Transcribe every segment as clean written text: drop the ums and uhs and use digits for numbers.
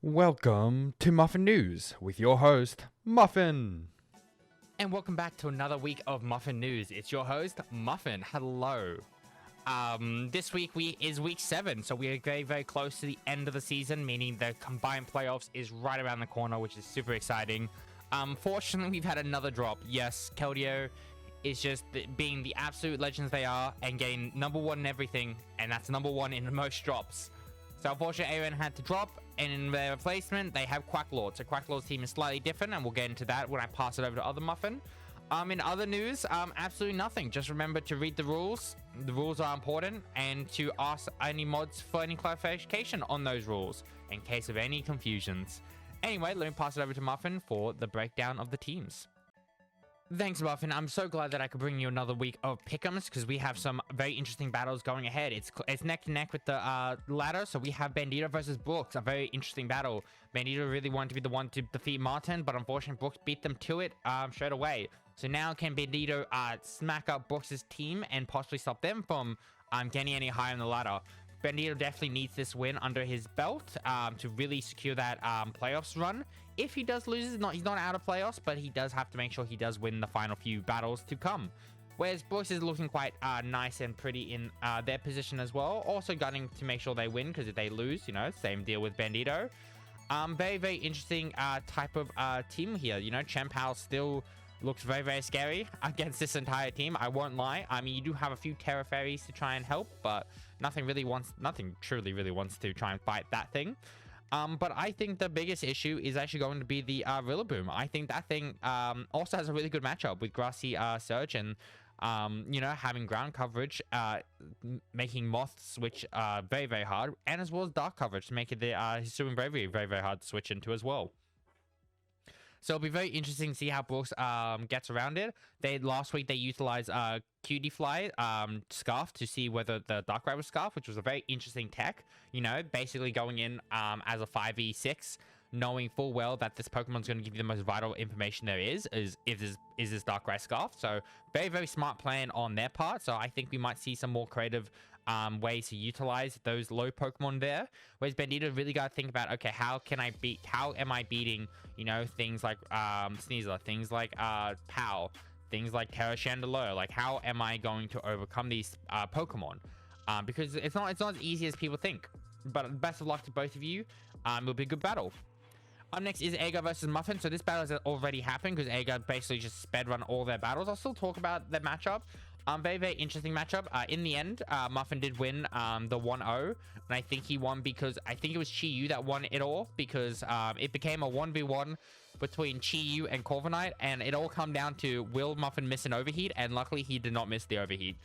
Welcome to Muffin News with your host, Muffin. And welcome back to another week of Muffin News. It's your host, Muffin. Hello. This week is week 7, so we are very, very close to the end of the season, meaning the combined playoffs is right around the corner, which is super exciting. Fortunately, we've had another drop. Yes, Keldeo is just being the absolute legends they are and getting number 1 in everything, and that's number 1 in most drops. So unfortunately, Aaron had to drop, and in their replacement, they have Quacklord. So Quacklord's team is slightly different, and we'll get into that when I pass it over to other Muffin. In other news, absolutely nothing. Just remember to read the rules. The rules are important, and to ask any mods for any clarification on those rules in case of any confusions. Anyway, let me pass it over to Muffin for the breakdown of the teams. Thanks, Muffin. I'm so glad that I could bring you another week of pick'ems because we have some very interesting battles going ahead. It's neck to neck with the ladder. So we have Bandito versus Brooks, a very interesting battle. Bandito really wanted to be the one to defeat Martin, but unfortunately Brooks beat them to it straight away. So now can Bandito smack up Brooks' team and possibly stop them from getting any higher in the ladder? Bandito definitely needs this win under his belt to really secure that playoffs run. If he does lose, he's not out of playoffs, but he does have to make sure he does win the final few battles to come. Whereas Brooks is looking quite nice and pretty in their position as well. Also gunning to make sure they win, because if they lose, you know, same deal with Bandito. Very, very interesting type of team here. You know, Chempal still looks very, very scary against this entire team. I won't lie. I mean, you do have a few Terra Fairies to try and help, but nothing truly really wants to try and fight that thing. But I think the biggest issue is actually going to be the Rillaboom. I think that thing also has a really good matchup with Grassy Surge and, you know, having ground coverage, making Moth switch very, very hard, and as well as dark coverage to make it the Hisuian Bravery very, very hard to switch into as well. So it'll be very interesting to see how Brooks gets around it. Last week they utilized Cutie Fly Scarf to see whether the Dark Rival Scarf, which was a very interesting tech, you know, basically going in as a 5v6, knowing full well that this Pokemon's going to give you the most vital information there is this Dark Rival Scarf. So very, very smart plan on their part. So I think we might see some more creative ways to utilize those low Pokemon there. Whereas Bandito really got to think about, okay, how am I beating, you know, things like Sneasel, things like Pow, things like Terra Chandelure. Like, how am I going to overcome these Pokemon? Because it's not as easy as people think. But best of luck to both of you. It'll be a good battle. Up next is Agar versus Muffin. So this battle has already happened because Agar basically just sped run all their battles. I'll still talk about the matchup. Very, very interesting matchup. In the end, Muffin did win the 1-0. And I think he won because I think it was Chi-Yu that won it all. Because it became a 1v1 between Chi-Yu and Corviknight. And it all come down to, will Muffin miss an overheat? And luckily, he did not miss the overheat.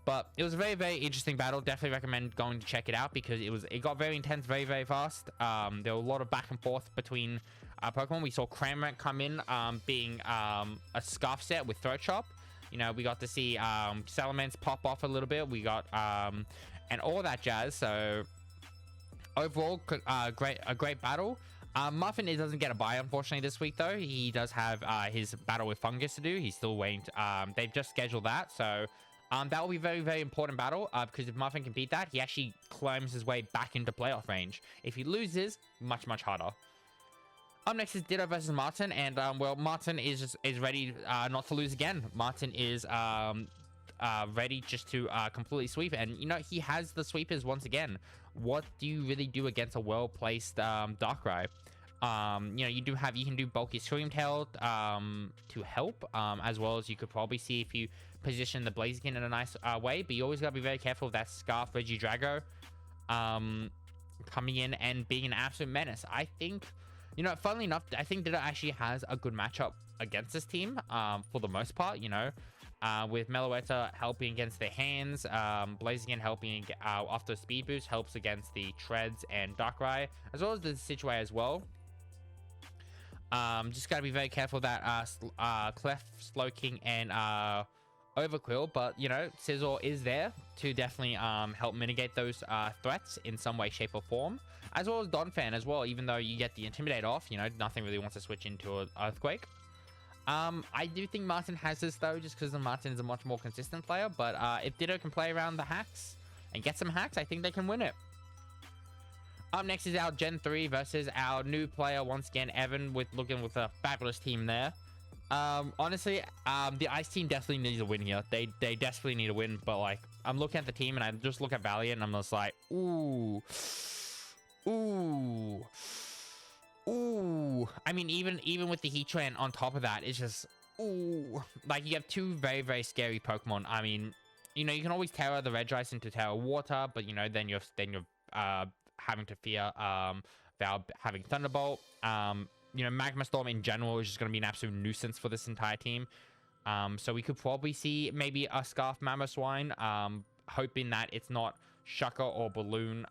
But it was a very, very interesting battle. Definitely recommend going to check it out because it got very intense very, very fast. There were a lot of back and forth between Pokemon. We saw Cramorant come in being a Scarf set with Throat Chop. You know, we got to see Salamence pop off a little bit. We got and all that jazz. So overall, a great battle. Muffin doesn't get a bye, unfortunately, this week, though. He does have his battle with Fungus to do. He's still waiting. They've just scheduled that. So that will be a very, very important battle because if Muffin can beat that, he actually climbs his way back into playoff range. If he loses, much, much harder. Up next is Ditto versus Martin, and well, Martin is ready not to lose again. Martin is ready just to completely sweep, and you know he has the sweepers once again. What do you really do against a well-placed Darkrai? You know, you can do bulky Screamtail to help, as well as you could probably see if you position the Blaziken in a nice way, but you always gotta be very careful of that Scarf Regidrago coming in and being an absolute menace. I think, you know, funnily enough, I think Ditto actually has a good matchup against this team for the most part, you know, with Meloetta helping against their hands, Blaziken helping after speed boost helps against the Treads and Darkrai, as well as the Situate as well. Just gotta be very careful that Clef, Slowking, and Overquill, but you know, Scizor is there to definitely help mitigate those threats in some way, shape, or form, as well as Donphan as well. Even though you get the Intimidate off, you know, nothing really wants to switch into an Earthquake. I do think Martin has this though, just because Martin is a much more consistent player. But if Ditto can play around the hacks and get some hacks, I think they can win it. Up next is our Gen 3 versus our new player once again, Evan, looking with a fabulous team there. Honestly, the Ice team definitely needs a win here. They desperately need a win, but like I'm looking at the team and I just look at Valiant and I'm just like, ooh. I mean, even with the Heatran on top of that, it's just ooh. Like, you have two very, very scary Pokemon. I mean, you know, you can always Terra the Regice into Terra Water, but you know, then you're having to fear Val having Thunderbolt. You know, Magma Storm in general is just going to be an absolute nuisance for this entire team. So we could probably see maybe a Scarf Mamoswine, hoping that it's not Shucker or Balloon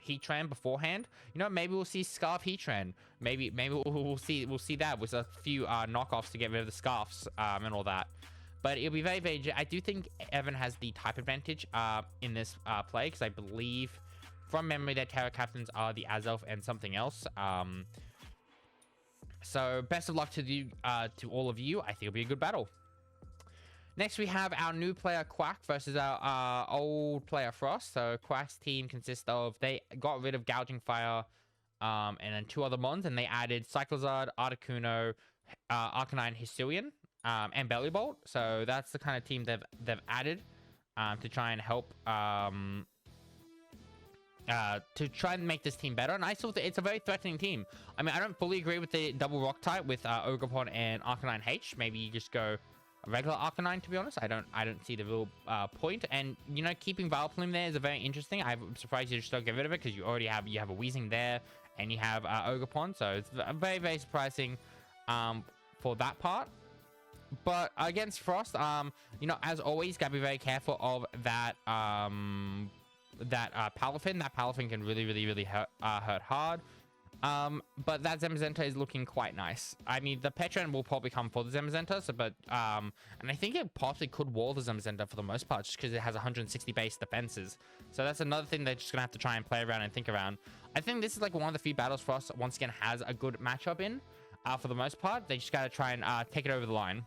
Heatran beforehand. You know, maybe we'll see Scarf Heatran. Maybe we'll see that with a few knockoffs to get rid of the Scarfs and all that. But it'll be very, very... I do think Evan has the type advantage in this play, because I believe from memory that Terra Captains are the Azelf and something else. So best of luck to all of you. I think it'll be a good battle. Next, we have our new player Quack versus our old player Frost. So Quack's team consists of... They got rid of Gouging Fire and then 2 other mons, and they added Cyclozard, Articuno, Arcanine, Hisuian, and Bellibolt. So that's the kind of team they've added to try and help... to try and make this team better. And I still think it's a very threatening team. I mean, I don't fully agree with the double rock type with Ogerpon and Arcanine H. Maybe you just go a regular Arcanine, to be honest. I don't see the real point. And, you know, keeping Vileplume there is a very interesting. I'm surprised you just don't get rid of it, because you already have a Weezing there and you have Ogerpon. So it's very, very surprising for that part. But against Frost, you know, as always, gotta be very careful of that Palafin. That Palafin can really hurt hard. But that Zamazenta is looking quite nice. I mean, the Petran will probably come for the Zamazenta, so, but and I think it possibly could wall the Zamazenta for the most part, just because it has 160 base defenses. So that's another thing they're just gonna have to try and play around and think around. I think this is like one of the few battles Frost once again has a good matchup in. For the most part, they just gotta try and take it over the line.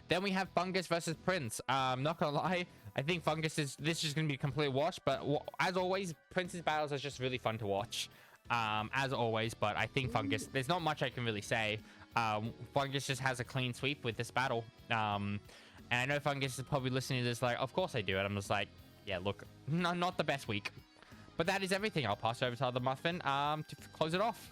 Then we have Fungus versus Prince. Not gonna lie, I think Fungus is just gonna be a complete wash. But as always, Prince's battles are just really fun to watch. As always, but I think Fungus, there's not much I can really say. Fungus just has a clean sweep with this battle. And I know Fungus is probably listening to this like, of course I do. And I'm just like, yeah, look, no, not the best week. But that is everything. I'll pass over to other Muffin to close it off.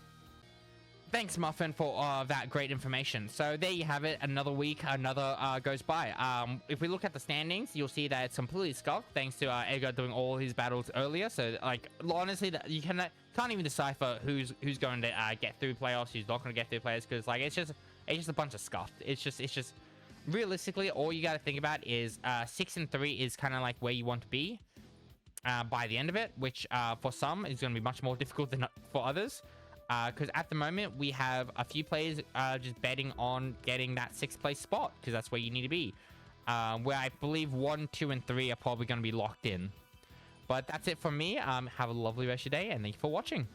Thanks, Muffin, for that great information. So there you have it. Another week, another goes by. If we look at the standings, you'll see that it's completely scuffed thanks to Edgar doing all his battles earlier. So, like, honestly, you can't even decipher who's going to get through playoffs, who's not going to get through playoffs, because like it's just a bunch of scuffed. It's just realistically, all you got to think about is 6 and 3 is kind of like where you want to be by the end of it, which for some is going to be much more difficult than for others. Because at the moment, we have a few players just betting on getting that 6th place spot, because that's where you need to be. Where I believe 1, 2, and 3 are probably going to be locked in. But that's it from me. Have a lovely rest of your day, and thank you for watching.